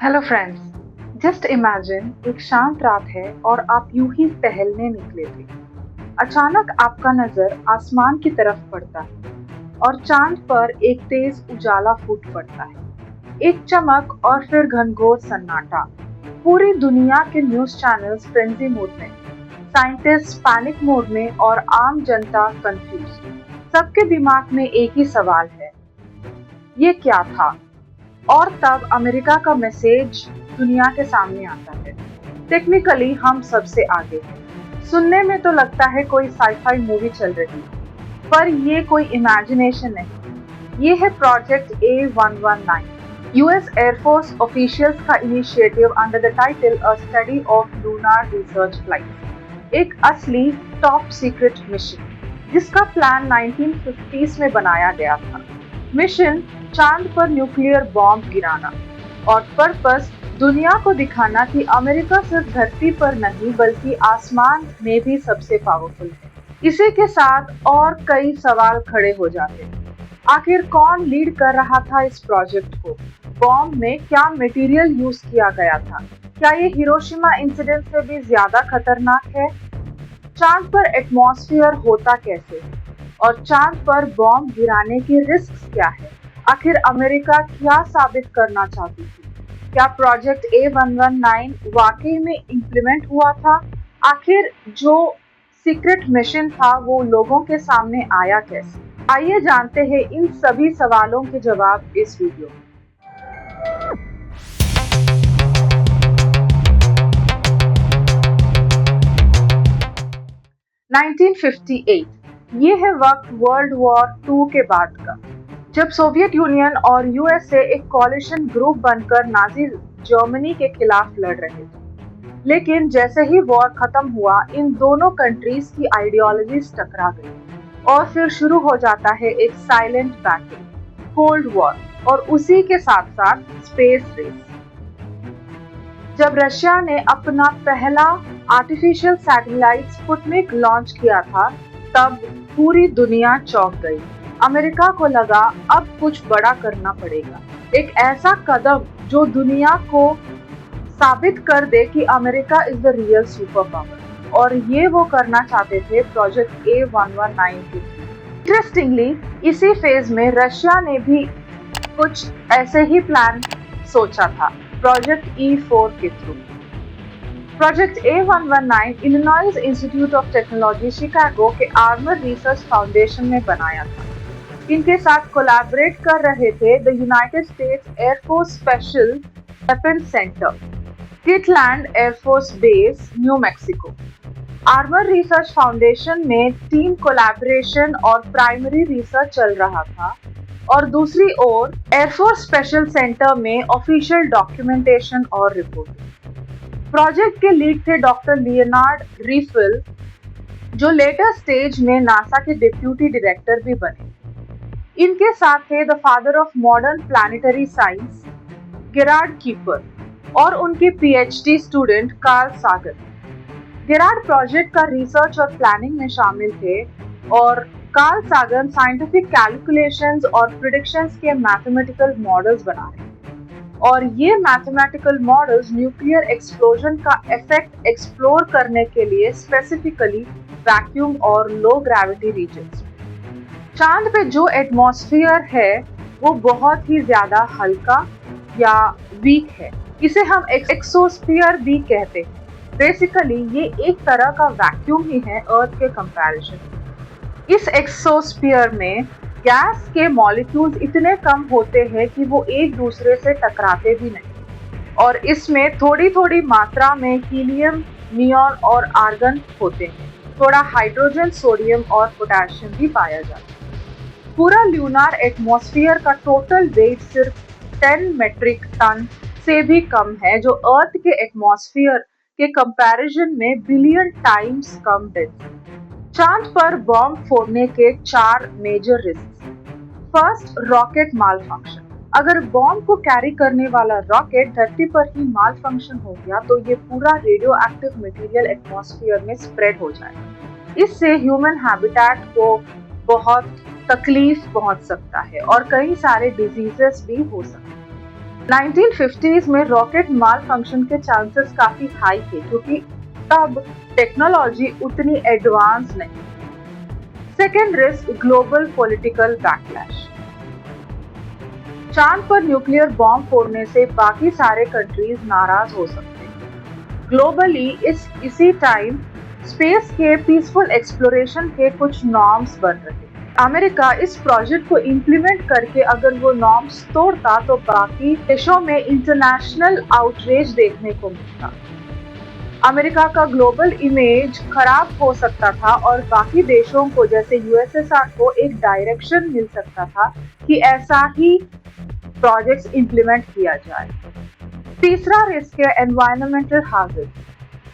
Hello friends. Just imagine एक शांत रात है और आप यूं ही टहलने निकले थे। अचानक आपका नजर आसमान की तरफ पड़ता है और चांद पर एक तेज उजाला फूट पड़ता है। एक चमक और फिर घनघोर सन्नाटा। पूरी दुनिया के न्यूज चैनल्स फ्रेंजी मोड में, साइंटिस्ट पैनिक मोड में और आम जनता कंफ्यूज। सबके दिमाग में एक ही सवाल है, ये क्या था? और तब अमेरिका का मैसेज दुनिया के सामने आता है। टेक्निकली हम सबसे आगे हैं। सुनने में तो लगता है कोई साईफाई मूवी चल रही है, पर ये कोई इमेजिनेशन नहीं। ये है project A119, US air force officials का initiative under the title a study of lunar research flight. एक असली टॉप सीक्रेट मिशन जिसका प्लान 1950s में बनाया गया था। मिशन चांद पर न्यूक्लियर बॉम्ब गिराना और पर्पस दुनिया को दिखाना कि अमेरिका सिर्फ धरती पर नहीं बल्कि आसमान में भी सबसे पावरफुल है। इसी के साथ और कई सवाल खड़े हो जाते हैं। आखिर कौन लीड कर रहा था इस प्रोजेक्ट को? बॉम्ब में क्या मटेरियल यूज किया गया था? क्या ये हिरोशिमा इंसिडेंट से भी ज्यादा खतरनाक है? चांद पर एटमॉस्फेयर होता कैसे है? और चांद पर बॉम्ब गिराने की रिस्क क्या है? आखिर अमेरिका क्या साबित करना चाहती थी? क्या प्रोजेक्ट A119 वाकई में इम्प्लीमेंट हुआ था? आखिर जो सीक्रेट मिशन था वो लोगों के सामने आया कैसे? आइए जानते हैं इन सभी सवालों के जवाब इस वीडियो में। 1958 ये है वक्त वर्ल्ड वॉर 2 के बाद का, जब सोवियत यूनियन और यूएसए एक कॉलिशन ग्रुप बनकर नाजी जर्मनी के खिलाफ लड़ रहे थे। लेकिन जैसे ही वॉर खत्म हुआ, इन दोनों कंट्रीज की आइडियोलॉजीज टकरा गई और फिर शुरू हो जाता है एक साइलेंट बैटल, कोल्ड वॉर, और उसी के साथ साथ स्पेस रेस। जब रशिया ने अपना पहला आर्टिफिशियल सैटेलाइट स्पुतनिक लॉन्च किया था, तब पूरी दुनिया चौंक गई। अमेरिका को लगा अब कुछ बड़ा करना पड़ेगा, एक ऐसा कदम जो दुनिया को साबित कर दे कि America is the real super power. और ये वो करना चाहते थे प्रोजेक्ट A119 के थ्रू। इंटरेस्टिंगली इसी फेज में रशिया ने भी कुछ ऐसे ही प्लान सोचा था, प्रोजेक्ट E4 के through. Project A119 Illinois institute of technology Chicago के आर्मर रिसर्च फाउंडेशन में बनाया था। इनके साथ कोलैबोरेट कर रहे थे the United States air force special weapons centre, Kirtland air force base, New Mexico. Armour research foundation में टीम कोलैबोरेशन और प्राइमरी रिसर्च चल रहा था, और दूसरी ओर एयरफोर्स स्पेशल सेंटर में ऑफिशियल डॉक्यूमेंटेशन और रिपोर्टिंग। प्रोजेक्ट के लीड थे डॉक्टर लियोनार्ड रीफिल, जो लेटर स्टेज में नासा के डिप्यूटी डायरेक्टर भी बने। इनके साथ थे the father of modern planetary science, Gerard Kuiper, और उनके PhD student Carl Sagan. Gerard project का रिसर्च और प्लानिंग में शामिल थे, और कार्ल सागर साइंटिफिक कैलकुलेशंस और प्रिडिक्शंस के मैथमेटिकल मॉडल्स बना रहे हैं। और ये मैथमेटिकल मॉडल्स न्यूक्लियर एक्सप्लोजन का इफेक्ट एक्सप्लोर करने के लिए स्पेसिफिकली वैक्यूम और लो ग्रेविटी रीजन्स। चांद पे जो एटमॉस्फेयर है वो बहुत ही ज्यादा हल्का या वीक है। इसे हम एक्सोस्फीयर भी कहते हैं। बेसिकली ये एक तरह का वैक्यूम ही है अर्थ के कंपैरिजन। इस एक्सोस्फीयर में गैस के मॉलिक्यूल्स इतने कम होते हैं कि वो एक दूसरे से टकराते भी नहीं, और इसमें थोड़ी थोड़ी मात्रा में हीलियम, नियॉन और आर्गन होते हैं। थोड़ा हाइड्रोजन, सोडियम और पोटेशियम भी पाया जाता है। पूरा ल्यूनार एटमॉस्फेयर का टोटल वेट सिर्फ 10 मेट्रिक टन से भी कम है, जो अर्थ के एटमॉस्फेयर के कंपैरिजन में बिलियन टाइम्स कम डेंस। चांद पर बॉम्ब फोड़ने के 4 मेजर रिस्क। फर्स्ट, रॉकेट माल फंक्शन। अगर बॉम्ब को कैरी करने वाला रॉकेट धरती पर ही माल फंक्शन हो गया तो ये पूरा रेडियो एक्टिव मटेरियल एटमॉस्फेयर में स्प्रेड हो जाएगा। इससे ह्यूमन हैबिटेट को बहुत तकलीफ पहुंच सकता है और कई सारे डिजीजेस भी हो सकते हैं। 1950s में रॉकेट माल फंक्शन के चांसेस काफी हाई थे क्योंकि तब टेक्नोलॉजी उतनी एडवांस नहीं। Second risk, global political backlash. चांद पर न्यूक्लियर बॉम्ब फोड़ने से बाकी सारे कंट्रीज नाराज हो सकते हैं। ग्लोबली इसी टाइम स्पेस के पीसफुल एक्सप्लोरेशन के कुछ नॉर्म्स बन रहे हैं। अमेरिका इस प्रोजेक्ट को इम्प्लीमेंट करके अगर वो नॉर्म्स तोड़ता तो बाकी देशों में इंटरनेशनल आउटरीच देखने को मिलता। अमेरिका का ग्लोबल इमेज खराब हो सकता था और बाकी देशों को जैसे यूएसएसआर को एक डायरेक्शन मिल सकता था कि ऐसा ही प्रोजेक्ट्स इंप्लीमेंट किया जाए। तीसरा रिस्क है environmental harm,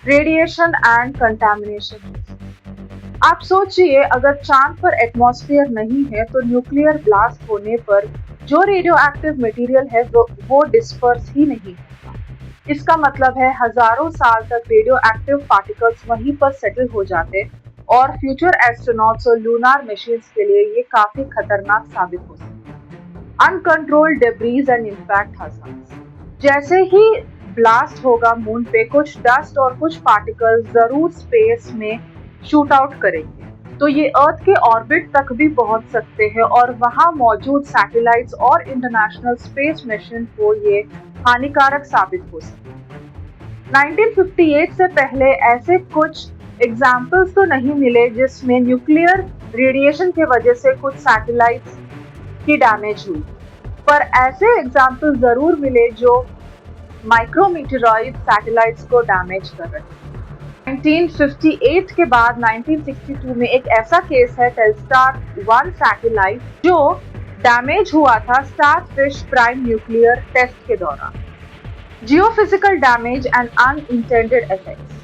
radiation and contamination. आप सोचिए, अगर चांद पर एटमॉस्फेयर नहीं है तो न्यूक्लियर ब्लास्ट होने पर जो रेडियो एक्टिव मटेरियल है वो डिस्पर्स ही नहीं होगा। इसका मतलब है हजारों साल तक रेडियो एक्टिव पार्टिकल्स वहीं पर सेटल हो जाते और फ्यूचर एस्ट्रोनॉट्स और लूनार मिशंस के लिए ये काफी खतरनाक साबित हो सकता है। Uncontrolled debris and impact hazards. जैसे ही ब्लास्ट होगा मून पे, कुछ डस्ट और कुछ पार्टिकल्स जरूर स्पेस में शूट आउट करेंगे तो ये अर्थ के ऑर्बिट तक भी पहुंच सकते हैं और वहां मौजूद सैटेलाइट्स और इंटरनेशनल स्पेस मिशन को ये हानिकारक साबित हो सकते हैं। 1958 से पहले ऐसे कुछ एग्जाम्पल्स तो नहीं मिले जिसमें न्यूक्लियर रेडिएशन के वजह से कुछ सैटेलाइट्स की डैमेज हुई, पर ऐसे एग्जाम्पल्स जरूर मिले जो माइक्रोमीटेरॉइड सैटेलाइट्स को डैमेज कर रहे हैं। 1958 के बाद 1962 में एक ऐसा केस है टेलस्टार 1 सैटेलाइट जो डैमेज हुआ था स्टारफिश प्राइम न्यूक्लियर टेस्ट के दौरान। Geophysical damage and unintended effects.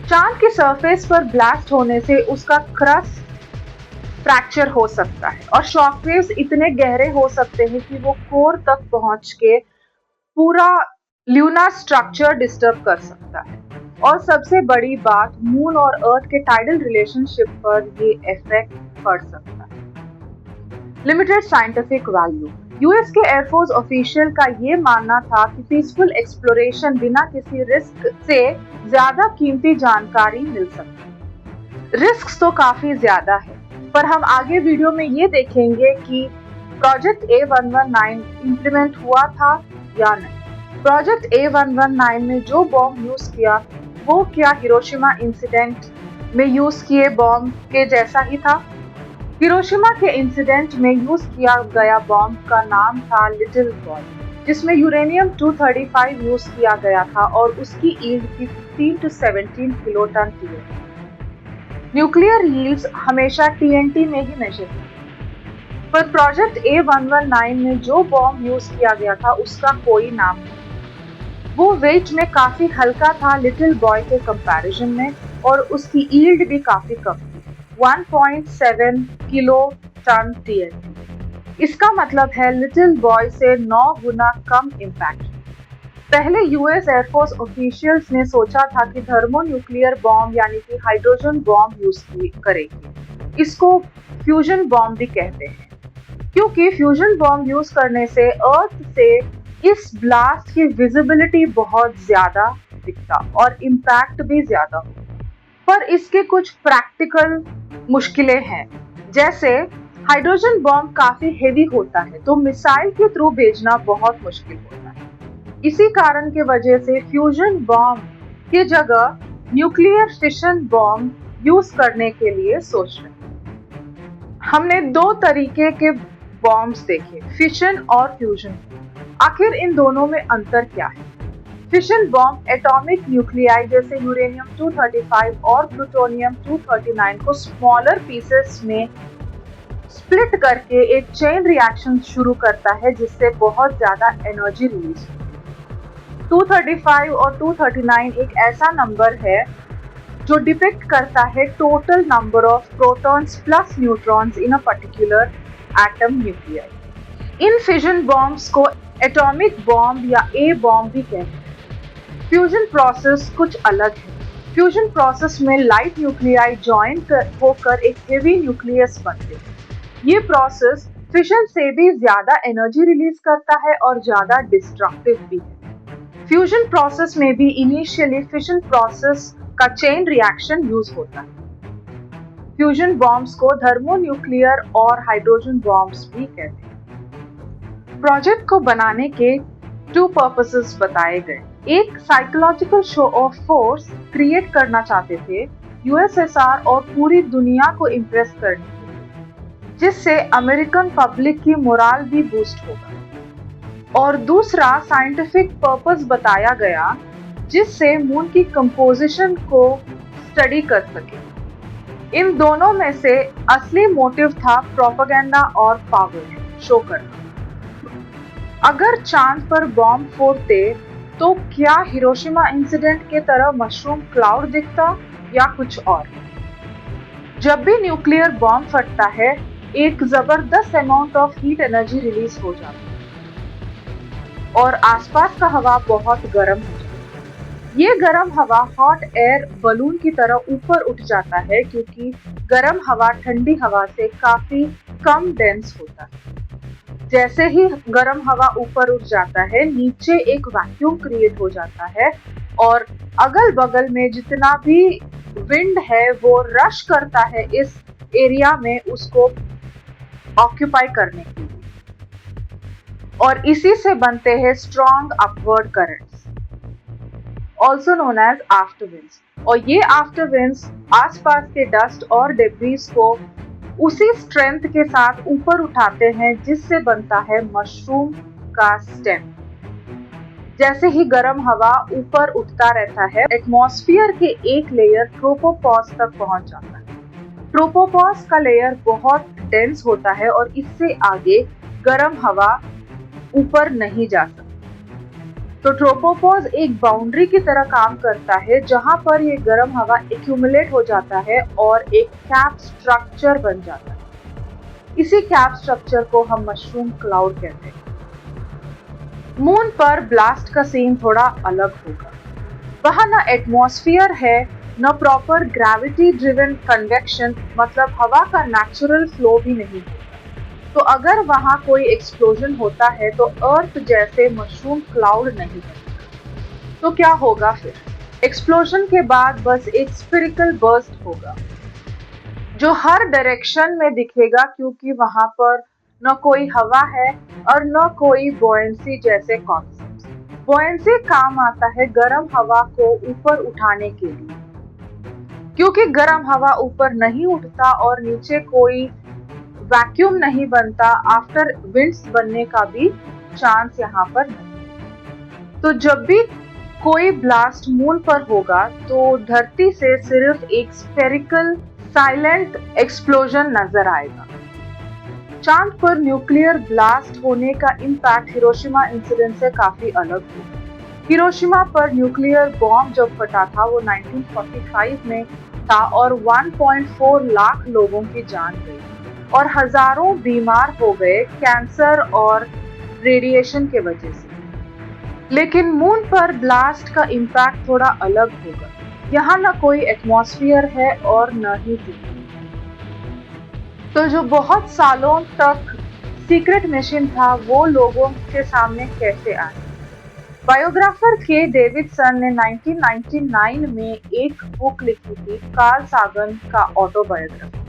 चांद के सरफेस पर ब्लास्ट होने से उसका क्रस्ट फ्रैक्चर हो सकता है और शॉकवेव्स इतने गहरे हो सकते हैं कि वो कोर तक पहुंच के पूरा ल्यूनार स्ट्रक्चर डिस्टर्ब कर सकता है। और सबसे बड़ी बात, मून और अर्थ के टाइडल रिलेशनशिप पर ये इफेक्ट पड़ सकता है। Limited scientific value. यूएस के एयरफोर्स ऑफिशियल का ये मानना था कि पीसफुल एक्सप्लोरेशन बिना किसी रिस्क से ज्यादा कीमती जानकारी मिल सकती है। रिस्क तो काफी ज्यादा है, पर हम आगे वीडियो में ये देखेंगे कि प्रोजेक्ट A119 इम्प्लीमेंट हुआ था या नहीं। प्रोजेक्ट A119 में जो बॉम्ब यूज किया वो क्या हिरोशिमा इंसिडेंट में यूज किए बॉम्ब के जैसा ही था? हिरोशिमा के इंसिडेंट में यूज किया गया बॉम्ब का नाम था लिटिल बॉय, जिसमें यूरेनियम 235 यूज किया गया था और उसकी यील्ड थी 15 to 17 kiloton TNT। Nuclear yields हमेशा TNT में ही मेजर होती, पर प्रोजेक्ट A119 में जो बॉम्ब यूज किया गया था उसका कोई नाम नहीं। वो वेट में काफी हल्का था लिटिल बॉय के कंपैरिजन में और उसकी यील्ड भी काफी कम थी, 1.7 किलो टन TNT। इसका मतलब है लिटिल बॉय से 9 गुना कम इम्पैक्ट। पहले यूएस एयरफोर्स ऑफिशियल्स ने सोचा था कि थर्मोन्यूक्लियर बॉम्ब यानी कि हाइड्रोजन बॉम्ब यूज करेगी। इसको फ्यूजन बॉम्ब भी कहते हैं, क्योंकि फ्यूजन बॉम्ब यूज करने से अर्थ से इस ब्लास्ट की विजिबिलिटी बहुत ज्यादा दिखता और इम्पैक्ट भी ज्यादा हो। पर इसके कुछ प्रैक्टिकल मुश्किलें हैं, जैसे हाइड्रोजन बॉम्ब काफी हेवी होता है तो मिसाइल के थ्रू भेजना बहुत मुश्किल होता है। इसी कारण के वजह से फ्यूजन बॉम्ब की जगह न्यूक्लियर फिशन बॉम्ब यूज करने के लिए सोच रहे हैं। हमने 2 तरीके के बॉम्ब्स देखे, फिशन और फ्यूजन। आखिर इन दोनों में अंतर क्या है? फिशन बॉम्ब एटॉमिक न्यूक्लियाई जैसे यूरेनियम 235 और प्लूटोनियम 239 को स्मॉलर पीसेस में स्प्लिट करके एक चेन रिएक्शन शुरू करता है जिससे बहुत ज्यादा एनर्जी रिलीज होती है। 235 और 239 एक ऐसा नंबर है जो डिपिक्ट करता है total number of protons plus neutrons in a particular atom nuclei. In fission bombs को एटॉमिक बॉम्ब या ए बॉम्ब भी कहते हैं। फ्यूजन प्रोसेस कुछ अलग है। फ्यूजन प्रोसेस में लाइट न्यूक्लियाई ज्वाइन होकर एक हेवी न्यूक्लियस बनते हैं। ये प्रोसेस फिशन से भी ज्यादा एनर्जी रिलीज करता है और ज्यादा डिस्ट्रक्टिव भी है। फ्यूजन प्रोसेस में भी इनिशियली फिशन प्रोसेस का चेन रिएक्शन यूज होता है। फ्यूजन बॉम्ब्स को थर्मोन्यूक्लियर और हाइड्रोजन बॉम्ब्स भी कहते हैं। प्रोजेक्ट को बनाने के 2 पर्पसेस बताए गए। एक, psychological show off force create करना चाहते थे यूएसएसआर और पूरी दुनिया को इम्प्रेस करने के लिए, जिससे अमेरिकन पब्लिक की मोराल भी बूस्ट होगा। और दूसरा, साइंटिफिक पर्पस बताया गया जिससे मून की कंपोजिशन को स्टडी कर सके। इन दोनों में से असली मोटिव था प्रोपेगेंडा और पावर शो करना। अगर चांद पर बॉम्ब फोड़ते तो क्या हिरोशिमा इंसिडेंट के तरह मशरूम क्लाउड दिखता या कुछ और? जब भी न्यूक्लियर बॉम्ब फटता है, एक जबरदस्त amount of heat energy release हो जाती है और आसपास का हवा बहुत गर्म हो जाता है। ये गर्म हवा हॉट एयर बलून की तरह ऊपर उठ जाता है क्योंकि गर्म हवा ठंडी हवा से काफी कम डेंस होता है। जैसे ही गर्म हवा ऊपर उठ जाता है, नीचे एक वैक्यूम क्रिएट हो जाता है और अगल बगल में जितना भी विंड है वो रश करता है इस एरिया में उसको ऑक्यूपाई करने के लिए, और इसी से बनते हैं strong upward currents, also known as afterwinds। और ये आफ्टरविंड्स आसपास के डस्ट और डेब्रीज को उसी स्ट्रेंथ के साथ ऊपर उठाते हैं जिससे बनता है मशरूम का स्टेम। जैसे ही गर्म हवा ऊपर उठता रहता है, एटमॉस्फेयर के एक लेयर ट्रोपोपॉज तक पहुंच जाता है। ट्रोपोपॉज का लेयर बहुत डेंस होता है और इससे आगे गर्म हवा ऊपर नहीं जा सकती। तो ट्रोपोपॉज एक बाउंड्री की तरह काम करता है जहां पर ये गर्म हवा एक्यूमुलेट हो जाता है और एक कैप स्ट्रक्चर बन जाता है। इसी कैप स्ट्रक्चर को हम मशरूम क्लाउड कहते हैं। मून पर ब्लास्ट का सीन थोड़ा अलग होगा। वहां न एटमॉस्फेयर है, न प्रॉपर ग्रेविटी ड्रिवन कन्वेक्शन, मतलब हवा का नेचुरल फ्लो भी नहीं होता। तो अगर वहां कोई एक्सप्लोजन होता है तो अर्थ जैसे मशरूम क्लाउड नहीं बनेगा। तो क्या होगा फिर? एक्सप्लोजन के बाद बस एक स्फेरिकल बर्स्ट होगा जो हर डायरेक्शन में दिखेगा क्योंकि वहां पर न कोई हवा है और न कोई बॉयंसी जैसे कॉन्सेप्ट। बॉयंसी काम आता है गर्म हवा को ऊपर उठाने के लिए, क्योंकि गर्म हवा ऊपर नहीं उठता और नीचे कोई वैक्यूम नहीं बनता, आफ्टर विंड्स बनने का भी चांस यहाँ पर नहीं। तो जब भी कोई ब्लास्ट मून पर होगा तो धरती से सिर्फ एक स्फेरिकल साइलेंट एक्सप्लोजन नजर आएगा। चांद पर न्यूक्लियर ब्लास्ट होने का इम्पैक्ट हिरोशिमा इंसिडेंट से काफी अलग होगा। हिरोशिमा पर न्यूक्लियर बॉम्ब जब फटा था वो 1945 में था और 1.4 लाख लोगों की जान गई और हजारों बीमार हो गए कैंसर और रेडिएशन के वजह से। लेकिन मून पर ब्लास्ट का इम्पैक्ट थोड़ा अलग होगा। यहाँ न कोई एटमॉस्फेयर है और न ही ज़मीन। तो जो बहुत सालों तक सीक्रेट मिशन था वो लोगों के सामने कैसे आया? बायोग्राफर के डेविडसन ने 1999 में एक बुक लिखी थी, कार्ल सागन का autobiography,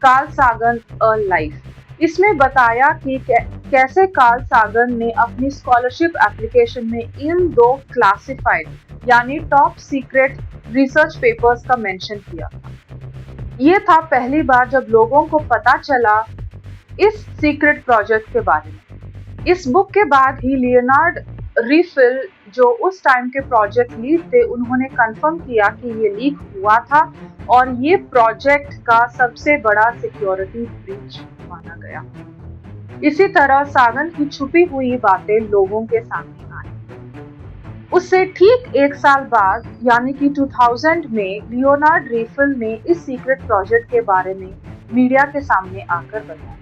Carl Sagan a life. इसमें बताया कि कैसे कार्ल सागन ने अपनी स्कॉलरशिप एप्लीकेशन में इन 2 क्लासिफाइड यानी टॉप सीक्रेट रिसर्च पेपर्स का मेंशन किया था। ये था पहली बार जब लोगों को पता चला इस सीक्रेट प्रोजेक्ट के बारे में। इस बुक के बाद ही लियोनार्ड रीफिल, जो उस टाइम के प्रोजेक्ट लीड थे, उन्होंने कंफर्म किया कि ये लीक हुआ था और ये प्रोजेक्ट का सबसे बड़ा सिक्योरिटी ब्रीच माना गया। इसी तरह सागन की छुपी हुई बातें लोगों के सामने आई। उससे ठीक 1 साल बाद यानी कि 2000 में लियोनार्ड रीफिल ने इस सीक्रेट प्रोजेक्ट के बारे में मीडिया के सामने आकर बताया।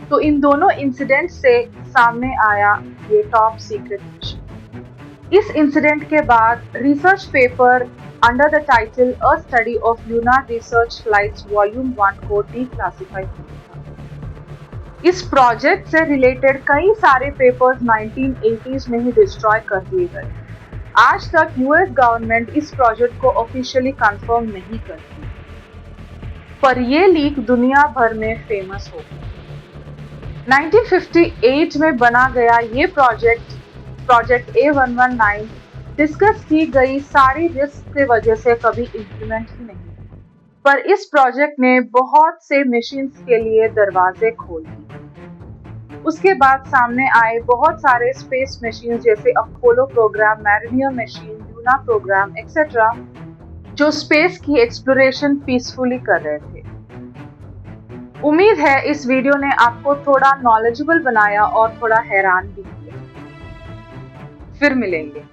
तो इन दोनों इंसिडेंट से सामने आया ये टॉप सीक्रेट मिशन। इस इंसिडेंट के बाद research paper under the title a study of lunar research flights volume 1 को डिक्लासिफाई किया था। इस प्रोजेक्ट से रिलेटेड कई सारे पेपर्स 1980s में ही डिस्ट्रॉय कर दिए गए। आज तक यूएस गवर्नमेंट इस प्रोजेक्ट को ऑफिशियली कंफर्म नहीं करती, पर ये लीक दुनिया भर में फेमस हो गई। 1958 में बना गया ये प्रोजेक्ट A119 डिस्कस की गई सारी रिस्क की वजह से कभी इम्प्लीमेंट ही नहीं, पर इस प्रोजेक्ट ने बहुत से मिशंस के लिए दरवाजे खोल दिए। उसके बाद सामने आए बहुत सारे स्पेस मशीन जैसे Apollo programme, Mariner machine, Luna programme etcetera, जो स्पेस की एक्सप्लोरेशन पीसफुली कर रहे थे। उम्मीद है इस वीडियो ने आपको थोड़ा नॉलेजेबल बनाया और थोड़ा हैरान भी किया। फिर मिलेंगे।